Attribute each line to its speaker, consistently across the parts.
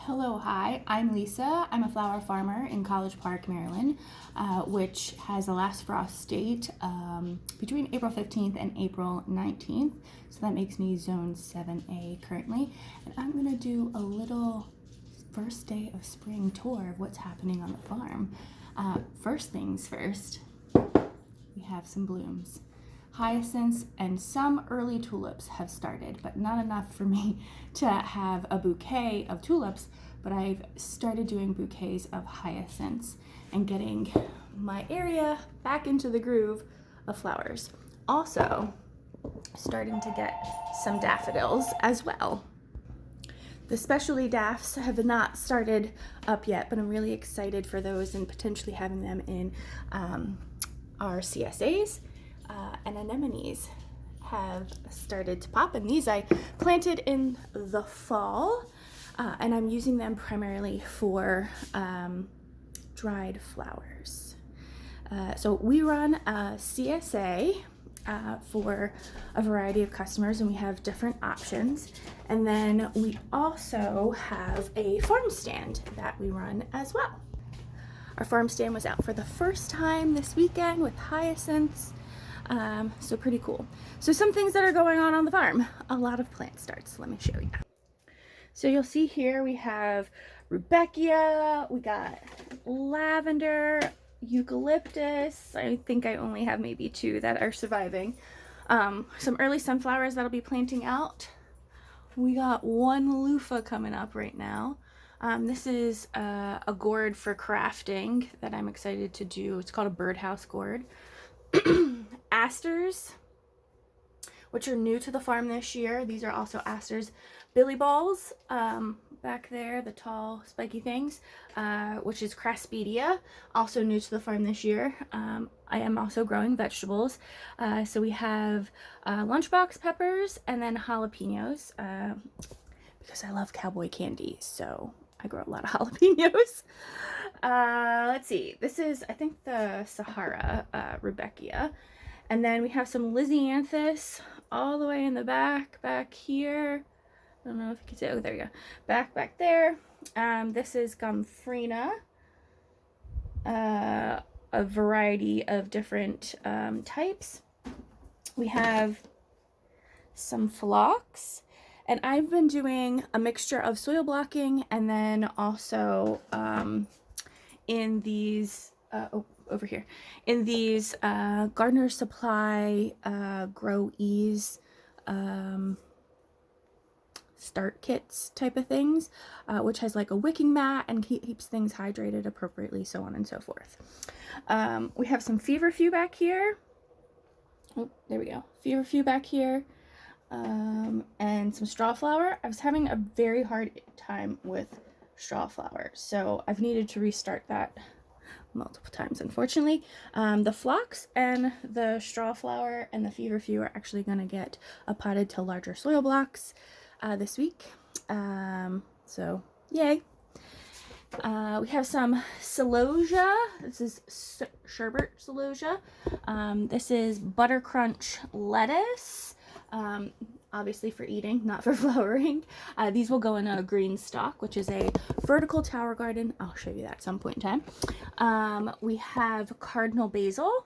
Speaker 1: Hello, hi, I'm Lisa. I'm a flower farmer in College Park, Maryland, which has a last frost date between April 15th and April 19th. So that makes me zone 7A currently. And I'm gonna do a little first day of spring tour of what's happening on the farm. First things first, we have some blooms. Hyacinths and some early tulips have started, but not enough for me to have a bouquet of tulips, but I've started doing bouquets of hyacinths and getting my area back into the groove of flowers. Also, starting to get some daffodils as well. The specialty daffs have not started up yet, but I'm really excited for those and potentially having them in our CSAs. And anemones have started to pop, and these I planted in the fall, and I'm using them primarily for dried flowers. So we run a CSA for a variety of customers, and we have different options. And then we also have a farm stand that we run as well. Our farm stand was out for the first time this weekend with hyacinths. So pretty cool. So some things that are going on the farm. A lot of plant starts. Let me show you. So you'll see here we have rudbeckia, we got lavender, eucalyptus. I think I only have maybe two that are surviving. Some early sunflowers that'll be planting out. We got one loofah coming up right now. This is a gourd for crafting that I'm excited to do. It's called a birdhouse gourd. Asters, which are new to the farm this year. These are also asters. Billy balls, back there, the tall spiky things, which is craspedia, also new to the farm this year. I am also growing vegetables. So we have lunchbox peppers and then jalapenos, because I love cowboy candy, so I grow a lot of jalapenos. Let's see, this is, I think, the Sahara rudbeckia. And then we have some Lisianthus all the way in the back here. I don't know if you can see. Oh, there you go. Back there. This is Gomphrena. A variety of different types. We have some phlox. And I've been doing a mixture of soil blocking and then also in these, over here, in these Gardener's Supply Grow Ease start kits type of things, which has like a wicking mat and keeps things hydrated appropriately, so on and so forth. We have some feverfew back here. Oh, there we go. Feverfew back here. And some strawflower. I was having a very hard time with strawflower, so I've needed to restart that multiple times, unfortunately. The phlox and the strawflower and the feverfew are actually going to get potted to larger soil blocks this week. So yay. We have some celosia. This is sherbet celosia. This is butter crunch lettuce. Obviously for eating, not for flowering. These will go in a green stalk, which is a vertical tower garden. I'll show you that at some point in time. We have cardinal basil,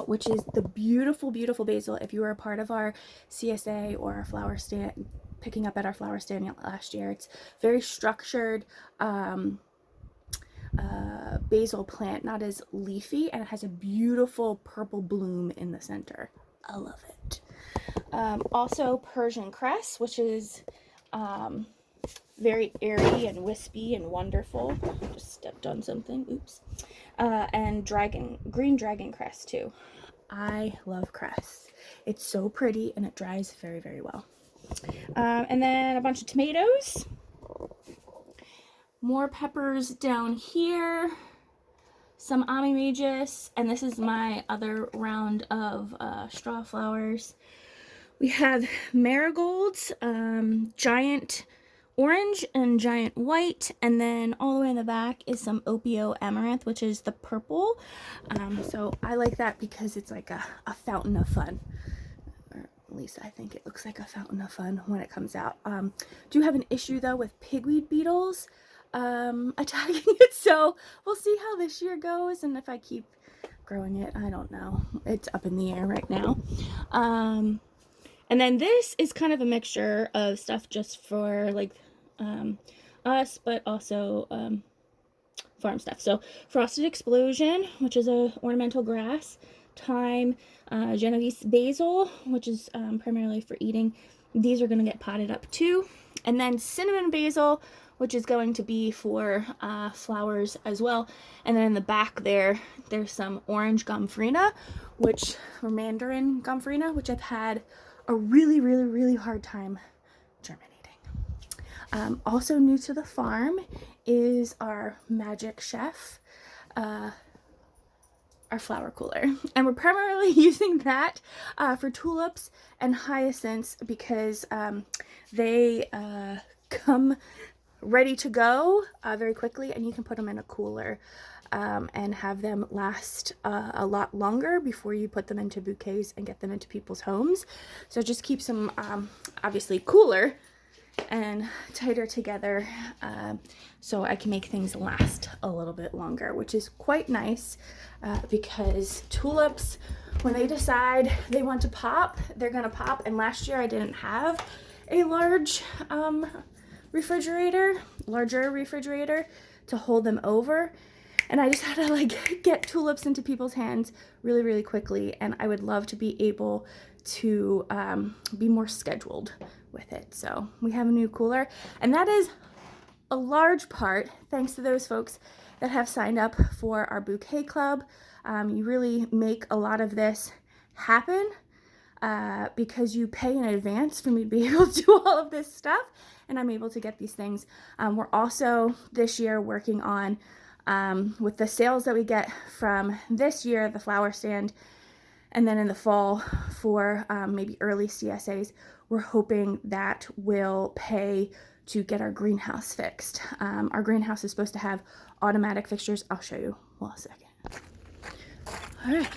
Speaker 1: which is the beautiful, beautiful basil. If you were a part of our CSA or our flower stand, picking up at our flower stand last year, it's very structured basil plant, not as leafy, and it has a beautiful purple bloom in the center. I love it. Also Persian cress, which is very airy and wispy and wonderful. Just stepped on something. Oops. And green dragon cress too. I love cress. It's so pretty and it dries very, very well. And then a bunch of tomatoes. More peppers down here. Some Amimagus, and this is my other round of straw flowers. We have marigolds, giant orange and giant white, and then all the way in the back is some Opio amaranth, which is the purple. So I like that because it's like a fountain of fun. Lisa, I think it looks like a fountain of fun when it comes out. Do have an issue though with pigweed beetles attacking it, so we'll see how this year goes, and if I keep growing it, I don't know. It's up in the air right now. And then this is kind of a mixture of stuff just for like us, but also farm stuff. So Frosted Explosion, which is a ornamental grass, thyme, Genovese basil, which is primarily for eating. These are going to get potted up too. And then cinnamon basil, which is going to be for flowers as well. And then in the back there's some orange gomphrena, or mandarin gomphrena, which I've had a really hard time germinating. Also new to the farm is our Magic Chef, our flower cooler, and we're primarily using that for tulips and hyacinths because they come ready to go very quickly, and you can put them in a cooler and have them last a lot longer before you put them into bouquets and get them into people's homes. So it just keeps them obviously cooler and tighter together, so I can make things last a little bit longer, which is quite nice because tulips, when they decide they want to pop, they're gonna pop. And last year I didn't have a larger refrigerator to hold them over, and I just had to like get tulips into people's hands really quickly, and I would love to be able to be more scheduled with it. So we have a new cooler, and that is a large part thanks to those folks that have signed up for our bouquet club. You really make a lot of this happen because you pay in advance for me to be able to do all of this stuff, and I'm able to get these things. We're also this year working on with the sales that we get from this year, the flower stand, and then in the fall for maybe early CSAs, we're hoping that will pay to get our greenhouse fixed. Our greenhouse is supposed to have automatic fixtures. I'll show you in a second. All right,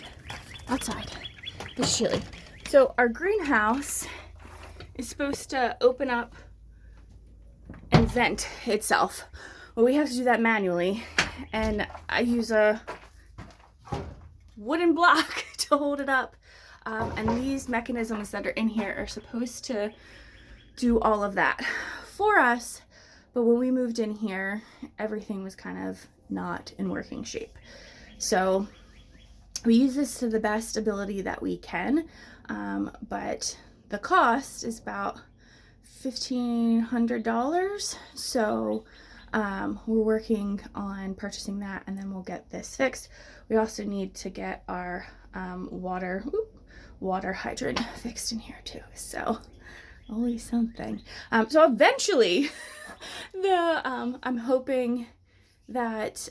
Speaker 1: outside. It's chilly. So our greenhouse is supposed to open up and vent itself. Well, we have to do that manually, and I use a wooden block to hold it up. And these mechanisms that are in here are supposed to do all of that for us. But when we moved in here, everything was kind of not in working shape. So we use this to the best ability that we can. But the cost is about $1,500. So we're working on purchasing that, and then we'll get this fixed. We also need to get our water hydrant fixed in here too. So always something. So eventually I'm hoping that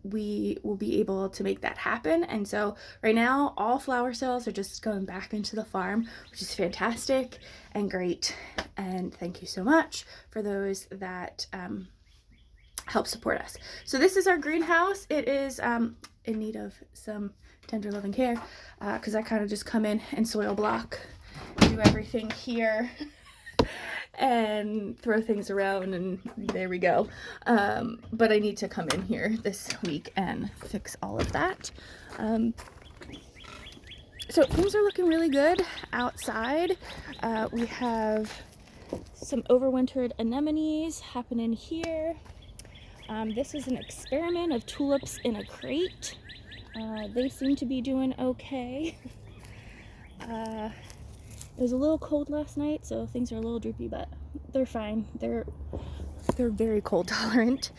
Speaker 1: we will be able to make that happen. And so right now all flower sales are just going back into the farm, which is fantastic and great. And thank you so much for those that help support us. So this is our greenhouse. It is in need of some tender loving care because I kind of just come in and soil block, do everything here and throw things around, and there we go. But I need to come in here this week and fix all of that. So things are looking really good outside. We have some overwintered anemones happening here. This is an experiment of tulips in a crate. They seem to be doing okay. It was a little cold last night, so things are a little droopy, but they're fine. They're very cold tolerant.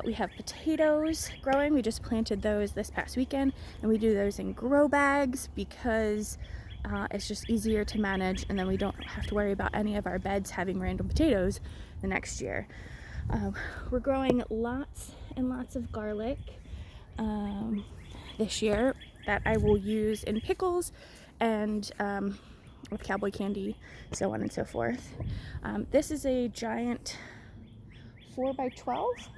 Speaker 1: We have potatoes growing. We just planted those this past weekend, and we do those in grow bags because it's just easier to manage, and then we don't have to worry about any of our beds having random potatoes the next year. We're growing lots and lots of garlic this year that I will use in pickles and with cowboy candy, so on and so forth. This is a giant 4x12?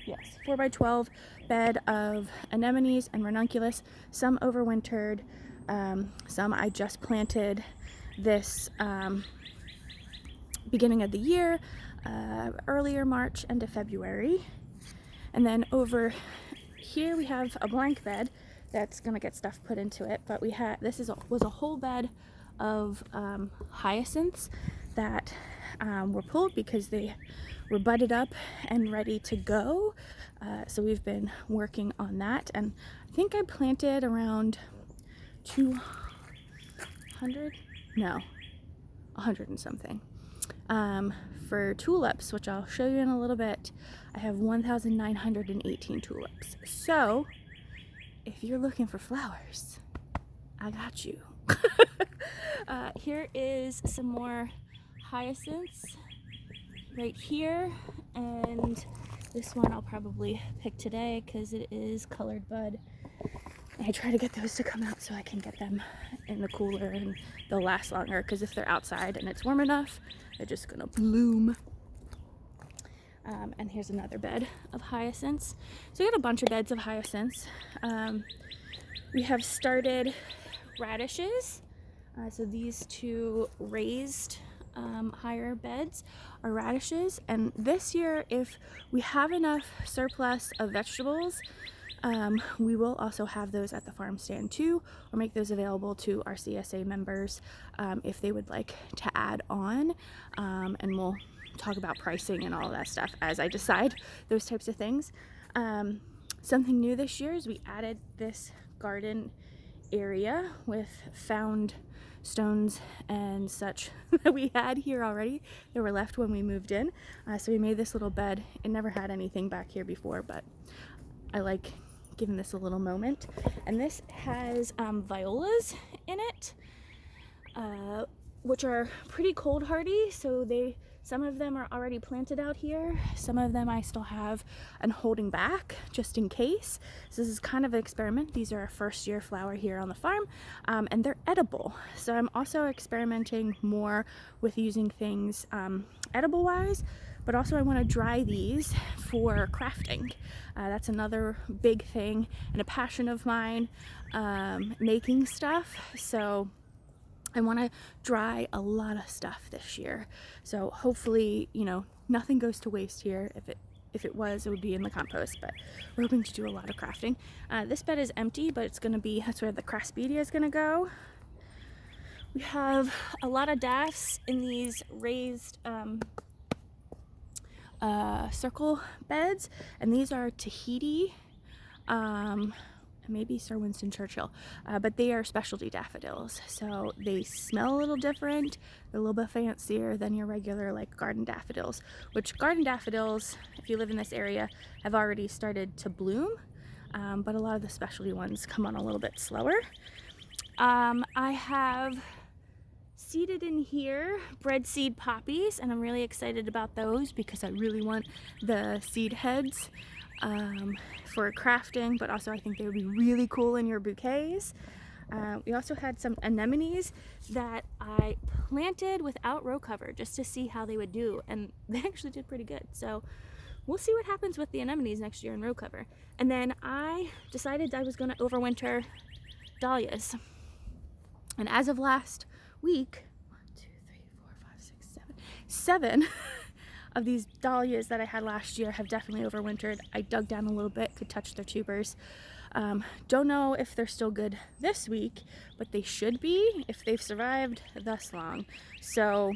Speaker 1: Yes, 4x12 bed of anemones and ranunculus, some overwintered, some I just planted this beginning of the year, earlier March, end of February. And then over here we have a blank bed that's gonna get stuff put into it, but this was a whole bed of hyacinths that were pulled because they were budded up and ready to go. So we've been working on that, and I think I planted around 100 and something. For tulips, which I'll show you in a little bit, I have 1,918 tulips. So if you're looking for flowers, I got you. Here is some more hyacinths right here, and this one I'll probably pick today because it is colored bud. I try to get those to come out so I can get them in the cooler and they'll last longer, because if they're outside and it's warm enough, they're just gonna bloom. And here's another bed of hyacinths. So we got a bunch of beds of hyacinths. We have started radishes. So these two raised higher beds are radishes. And this year, if we have enough surplus of vegetables, we will also have those at the farm stand too, or make those available to our CSA members if they would like to add on, and we'll talk about pricing and all of that stuff as I decide those types of things. Something new this year is we added this garden area with found stones and such that we had here already that were left when we moved in. So we made this little bed. It never had anything back here before, but I like giving this a little moment. And this has violas in it, which are pretty cold hardy. So some of them are already planted out here. Some of them I still have and holding back just in case. So this is kind of an experiment. These are our first year flower here on the farm, and they're edible. So I'm also experimenting more with using things edible wise, but also I want to dry these for crafting. That's another big thing and a passion of mine, making stuff. So I want to dry a lot of stuff this year. So hopefully, nothing goes to waste here. If it was, it would be in the compost, but we're hoping to do a lot of crafting. This bed is empty, but that's where the Craspedia is gonna go. We have a lot of daffs in these raised circle beds, and these are Tahiti, maybe Sir Winston Churchill, but they are specialty daffodils. So they smell a little different. They're a little bit fancier than your regular garden daffodils, which garden daffodils, if you live in this area, have already started to bloom, but a lot of the specialty ones come on a little bit slower. I have seeded in here bread seed poppies, and I'm really excited about those because I really want the seed heads for crafting, but also I think they would be really cool in your bouquets. We also had some anemones that I planted without row cover just to see how they would do, and they actually did pretty good. So we'll see what happens with the anemones next year in row cover. And then I decided I was going to overwinter dahlias, and as of last week, 1, 2, 3, 4, 5, 6, 7 of these dahlias that I had last year have definitely overwintered. I dug down a little bit, could touch their tubers. Don't know if they're still good this week, but they should be if they've survived thus long. So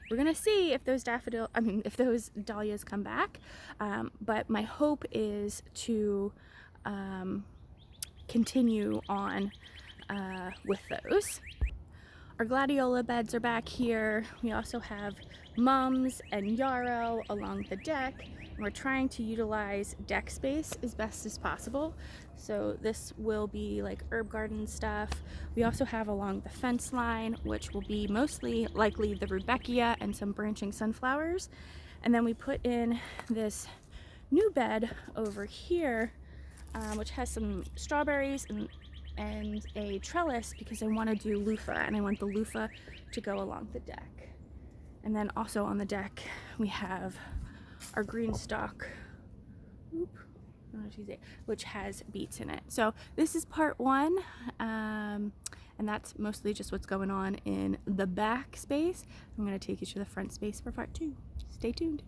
Speaker 1: we're gonna see if those dahlias come back. But my hope is to continue on with those. Our gladiola beds are back here. We also have mums and yarrow along the deck. And we're trying to utilize deck space as best as possible. So this will be herb garden stuff. We also have along the fence line, which will be mostly likely the Rudbeckia and some branching sunflowers. And then we put in this new bed over here, which has some strawberries and a trellis because I want to do loofah, and I want the loofah to go along the deck. And then also on the deck we have our green stalk, which has beets in it. So this is part 1, and and that's mostly just what's going on in the back space. I'm going to take you to the front space for part 2. Stay tuned.